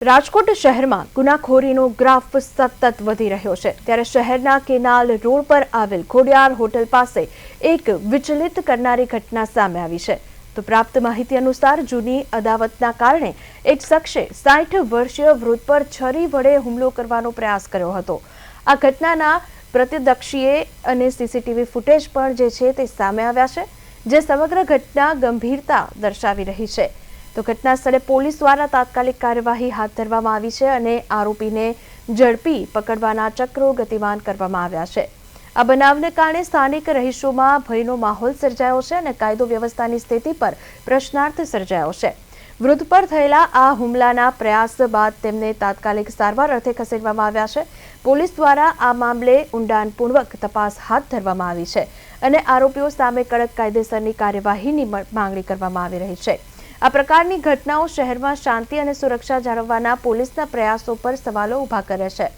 રાજકોટ શહેરમાં ગુનાખોરીનો ગ્રાફ સતત વધી રહ્યો છે ત્યારે શહેરના કેનાલ રોડ પર આવેલ ખોડિયાર હોટલ પાસે એક વિચલિત કરનારી ઘટના સામે આવી છે તો પ્રાપ્ત માહિતી અનુસાર જૂની અદાવતના કારણે એક શખ્સે 60 વર્ષીય વૃદ્ધ પર છરી વડે હુમલો કરવાનો પ્રયાસ કર્યો હતો। આ ઘટનાના પ્રત્યક્ષીએ અને સીસીટીવી ફૂટેજ પણ જે છે તે સામે આવ્યા છે જે સમગ્ર ઘટના ગંભીરતા દર્શાવી રહી છે। તો ઘટના સ્થળે પોલીસ દ્વારા તાત્કાલિક કાર્યવાહી હાથ ધરવામાં આવી છે અને આરોપીને ઝડપી પકડવાના ચક્રો ગતિમાન કરવામાં આવ્યા છે। આ બનાવને કારણે સ્થાનિક રહીશોમાં ભયનો માહોલ સર્જાયો છે અને કાયદો વ્યવસ્થાની સ્થિતિ પર પ્રશ્નાર્થ સર્જાયો છે। વૃદ્ધ પર થયેલા આ હુમલાના પ્રયાસ બાદ તેમને તાત્કાલિક સારવાર અર્થે ખસેડવામાં આવ્યા છે। પોલીસ દ્વારા આ મામલે ઊંડાણપૂર્વક તપાસ હાથ ધરવામાં આવી છે અને આરોપીઓ સામે કડક કાયદેસરની કાર્યવાહીની માંગણી કરવામાં આવી રહી છે। આ પ્રકારની ઘટનાઓ શહેરમાં શાંતિ અને સુરક્ષા જાળવવાના પોલીસના પ્રયાસો પર સવાલો ઊભા કરે છે।